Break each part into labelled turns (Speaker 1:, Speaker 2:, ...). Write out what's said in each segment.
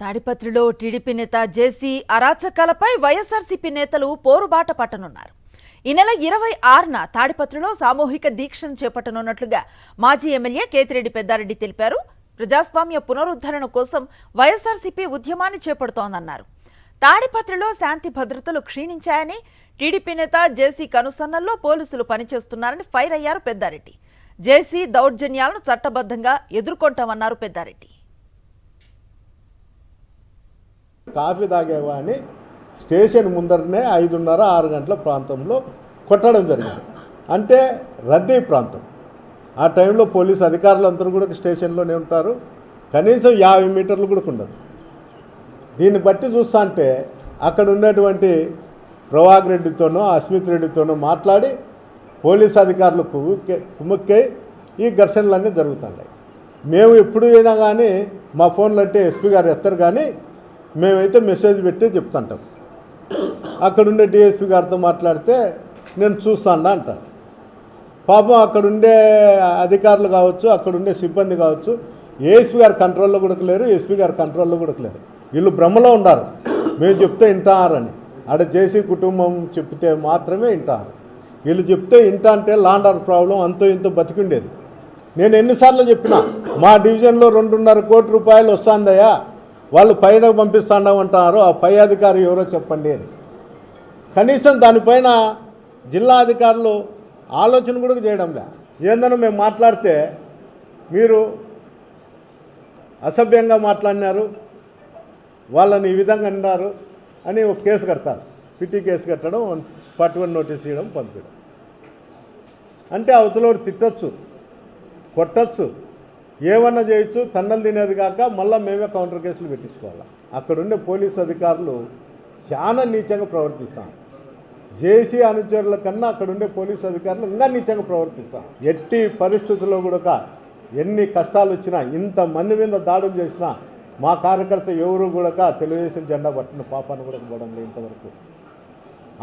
Speaker 1: తాడిపత్రిలో టీడీపీ నేత జేసీ అరాచకాలపై వైఎస్ఆర్సీపీ నేతలు పోరుబాట పట్టనున్నారు. ఈ నెల 26న తాడిపత్రిలో సామూహిక దీక్షను చేపట్టనున్నట్లుగా మాజీ ఎమ్మెల్యే కేతిరెడ్డి పెద్దారెడ్డి తెలిపారు. ప్రజాస్వామ్య పునరుద్ధరణ కోసం వైఎస్ఆర్సీపీ ఉద్యమాన్ని చేపడుతోందన్నారు. తాడిపత్రిలో శాంతి భద్రతలు క్షీణించాయని, టీడీపీ నేత జేసీ కనుసన్నల్లో పోలీసులు పనిచేస్తున్నారని ఫైర్ అయ్యారు పెద్దారెడ్డి. జేసీ దౌర్జన్యాలను చట్టబద్ధంగా ఎదుర్కొంటామన్నారు పెద్దారెడ్డి.
Speaker 2: కాఫీ తాగేవాడిని స్టేషన్ ముందరనే 5:30-6 గంటల ప్రాంతంలో కొట్టడం జరిగింది. అంటే రద్దీ ప్రాంతం. ఆ టైంలో పోలీసు అధికారులందరూ కూడా స్టేషన్లోనే ఉంటారు. కనీసం 50 మీటర్లు కూడా ఉండదు. దీన్ని బట్టి చూస్తా అంటే అక్కడ ఉన్నటువంటి ప్రభాకర్ రెడ్డితోనో అస్మిత్ రెడ్డితోనో మాట్లాడి పోలీసు అధికారులు కుముక్కై ఈ ఘర్షణలన్నీ జరుగుతున్నాయి. మేము ఎప్పుడు అయినా కానీ మా ఫోన్లు అంటే ఎస్పీ గారు ఎత్తరు, కానీ మేమైతే మెసేజ్ పెట్టి చెప్తుంటాం. అక్కడుండే డిఎస్పీ గారితో మాట్లాడితే నేను చూస్తాను అంటారు. పాపం అక్కడుండే అధికారులు కావచ్చు, అక్కడుండే సిబ్బంది కావచ్చు, ఏఎస్పీ గారి కంట్రోల్లో కూడా లేరు, ఎస్పీ గారి కంట్రోల్లో కూడా లేరు. వీళ్ళు భ్రమలో ఉన్నారు. మేము చెప్తే వింటారని. ఆడ జేసీ కుటుంబం చెప్తే మాత్రమే వింటారు. వీళ్ళు చెప్తే వింటా అంటే లాండ్ ఆర్డర్ ప్రాబ్లం అంతో ఇంతో బతికుండేది. నేను ఎన్నిసార్లు చెప్పినా మా డివిజన్లో 2.5 కోట్ల రూపాయలు వస్తుందయ్యా, వాళ్ళు పైన పంపిస్తామంటారు, ఆ పై అధికారి ఎవరో చెప్పండి అని. కనీసం దానిపైన జిల్లా అధికారులు ఆలోచన కూడా చేయడం లే. ఏందనో మేము మాట్లాడితే మీరు అసభ్యంగా మాట్లాడినారు, వాళ్ళని ఈ విధంగా అన్నారు అని ఒక కేసు కడతారు. పిటి కేసు కట్టడం, 41 నోటీస్ ఇవ్వడం, పంపించడం. అంటే అవతలోడు తిట్టచ్చు, కొట్టచ్చు, ఏమన్నా చేయొచ్చు. తన్నలు తినేది కాక మళ్ళీ మేమే కౌంటర్ కేసులు పెట్టించుకోవాలి. అక్కడుండే పోలీసు అధికారులు చాలా నీచంగా ప్రవర్తిస్తాం. జేసీ అనుచరుల కన్నా అక్కడుండే పోలీసు అధికారులు ఇంకా నీచంగా ప్రవర్తిస్తాం. ఎట్టి పరిస్థితుల్లో కూడా ఎన్ని కష్టాలు వచ్చినా, ఇంతమంది మీద దాడులు చేసినా మా కార్యకర్త ఎవరు కూడా తెలుగుదేశం జెండా పట్టిన పాపాన్ని కూడా పోవడం లేదు ఇంతవరకు.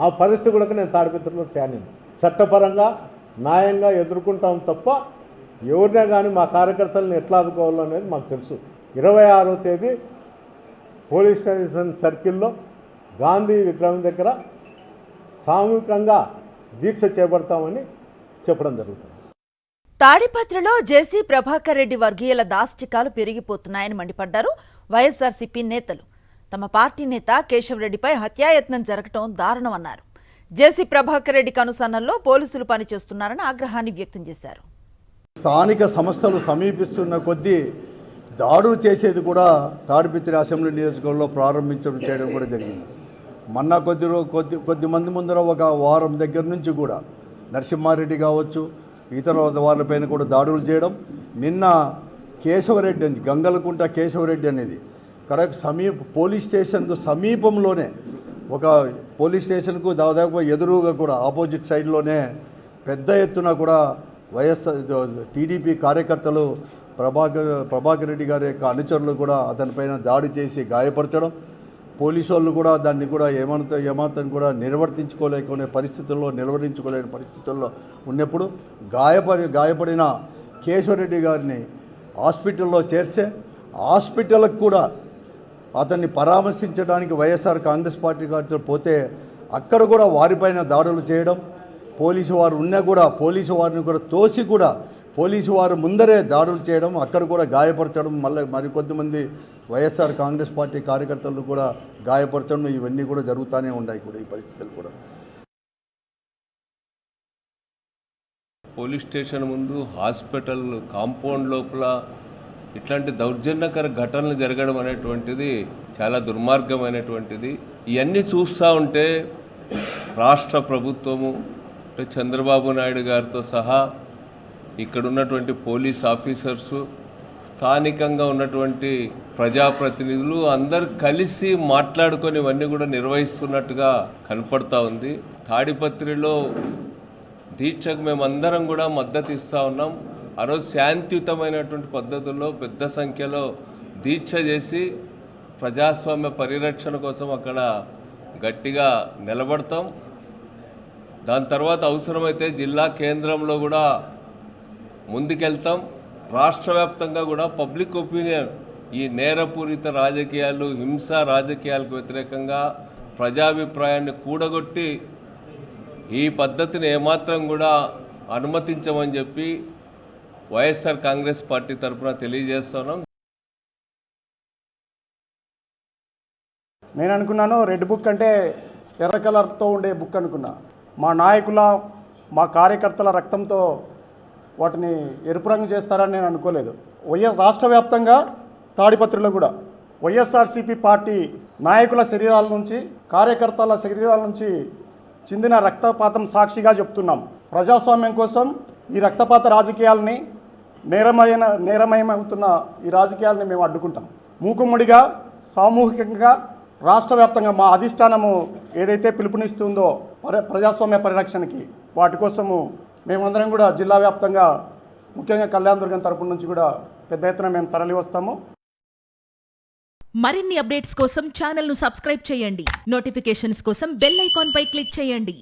Speaker 2: ఆ పరిస్థితి కూడా నేను తాడిపత్రిలో తేనిను. చట్టపరంగా న్యాయంగా ఎదుర్కొంటాం తప్ప ఎవరినే కానీ మా కార్యకర్తలను ఎట్లా ఆదుకోవాలో అనేది మాకు తెలుసు. 26వ తేదీ పోలీస్ స్టేషన్ సర్కిల్లో గాంధీ విగ్రహం దగ్గర సామూహికంగా దీక్ష చేపడతామని చెప్పడం జరుగుతుంది.
Speaker 1: తాడిపత్రిలో జేసీ ప్రభాకర్ రెడ్డి వర్గీయుల దాష్టికాలు పెరిగిపోతున్నాయని మండిపడ్డారు వైఎస్ఆర్సీపీ నేతలు. తమ పార్టీ నేత కేశవరెడ్డిపై హత్యాయత్నం జరగటం దారుణమన్నారు. జేసీ ప్రభాకర్ రెడ్డి కనుసన్నల్లో పోలీసులు పనిచేస్తున్నారని ఆగ్రహాన్ని వ్యక్తం చేశారు.
Speaker 3: స్థానిక సంస్థలు సమీపిస్తున్న కొద్దీ దాడులు చేసేది కూడా తాడిపత్రి అసెంబ్లీ నియోజకవర్గంలో ప్రారంభించడం చేయడం కూడా జరిగింది. మొన్న కొద్ది మంది ముందర ఒక వారం దగ్గర నుంచి కూడా నరసింహారెడ్డి కావచ్చు, ఇతర వాళ్ళపైన కూడా దాడులు చేయడం. నిన్న కేశవరెడ్డి అని, గంగలకుంట కేశవరెడ్డి అనేది పోలీస్ స్టేషన్కు సమీపంలోనే, ఒక పోలీస్ స్టేషన్కు దాదాపు ఎదురుగా కూడా ఆపోజిట్ సైడ్లోనే పెద్ద ఎత్తున కూడా వైఎస్ఆర్ టీడీపీ కార్యకర్తలు ప్రభాకర్ రెడ్డి గారి యొక్క అనుచరులు కూడా అతనిపైన దాడి చేసి గాయపరచడం, పోలీసు వాళ్ళు కూడా దాన్ని కూడా ఏమాత్రం కూడా నిలవరించుకోలేని పరిస్థితుల్లో ఉన్నప్పుడు గాయపడిన కేశవరెడ్డి గారిని హాస్పిటల్లో చేర్చే, హాస్పిటల్కి కూడా అతన్ని పరామర్శించడానికి వైఎస్ఆర్ కాంగ్రెస్ పార్టీ కార్యకర్తలు పోతే అక్కడ కూడా వారిపైన దాడులు చేయడం, పోలీసు వారు ఉన్నా కూడా పోలీసు వారిని కూడా తోసి కూడా పోలీసు వారు ముందరే దాడులు చేయడం, అక్కడ కూడా గాయపరచడం, మళ్ళీ మరికొద్దిమంది వైఎస్ఆర్ కాంగ్రెస్ పార్టీ కార్యకర్తలను కూడా గాయపరచడం, ఇవన్నీ కూడా జరుగుతూనే ఉన్నాయి కూడా ఈ పరిస్థితులు కూడా.
Speaker 4: పోలీస్ స్టేషన్ ముందు, హాస్పిటల్ కాంపౌండ్ లోపల ఇట్లాంటి దౌర్జన్యకర ఘటనలు జరగడం అనేటువంటిది చాలా దుర్మార్గమైనటువంటిది. ఇవన్నీ చూస్తూ ఉంటే రాష్ట్ర ప్రభుత్వము చంద్రబాబు నాయుడు గారితో సహా ఇక్కడ ఉన్నటువంటి పోలీస్ ఆఫీసర్సు, స్థానికంగా ఉన్నటువంటి ప్రజాప్రతినిధులు అందరు కలిసి మాట్లాడుకొని ఇవన్నీ కూడా నిర్వహిస్తున్నట్టుగా కనపడతా ఉంది. తాడిపత్రిలో దీక్షకు మేమందరం కూడా మద్దతు ఇస్తూ ఉన్నాం. ఆ రోజు శాంతియుతమైనటువంటి పద్ధతుల్లో పెద్ద సంఖ్యలో దీక్ష చేసి ప్రజాస్వామ్య పరిరక్షణ కోసం అక్కడ గట్టిగా నిలబడతాం. దాని తర్వాత అవసరమైతే జిల్లా కేంద్రంలో కూడా ముందుకెళ్తాం. రాష్ట్ర వ్యాప్తంగా కూడా పబ్లిక్ ఒపీనియన్ ఈ నేరపూరిత రాజకీయాలు, హింసా రాజకీయాలకు వ్యతిరేకంగా ప్రజాభిప్రాయాన్ని కూడగొట్టి ఈ పద్ధతిని ఏమాత్రం కూడా అనుమతించమని చెప్పి వైఎస్ఆర్ కాంగ్రెస్ పార్టీ తరఫున తెలియజేస్తున్నాం.
Speaker 5: నేను అనుకున్నాను రెడ్ బుక్ అంటే ఎర్ర కలర్తో ఉండే బుక్ అనుకున్నా. మా నాయకుల, మా కార్యకర్తల రక్తంతో వాటిని ఎరుపు రంగు చేస్తారని నేను అనుకోలేదు. రాష్ట్ర వ్యాప్తంగా తాడిపత్రిలో కూడా వైఎస్ఆర్సీపీ పార్టీ నాయకుల శరీరాల నుంచి, కార్యకర్తల శరీరాల నుంచి చిందిన రక్తపాతం సాక్షిగా చెప్తున్నాం. ప్రజాస్వామ్యం కోసం ఈ రక్తపాత రాజకీయాలని, నేరమయమవుతున్న ఈ రాజకీయాలని మేము అడ్డుకుంటాం. మూకుమ్మడిగా, సామూహికంగా రాష్ట్ర వ్యాప్తంగా మా అధిష్టానము ఏదైతే పిలుపునిస్తుందో ప్రజాస్వామ్య పరిరక్షణకి, వాటి కోసము మేమందరం కూడా జిల్లా వ్యాప్తంగా, ముఖ్యంగా కళ్యాణదుర్గం తరపు నుంచి కూడా పెద్ద ఎత్తున మేము తరలి వస్తాము.
Speaker 6: మరిన్ని అప్డేట్స్ కోసం ఛానల్ను సబ్స్క్రైబ్ చేయండి. నోటిఫికేషన్స్ కోసం బెల్ ఐకాన్ పై క్లిక్ చేయండి.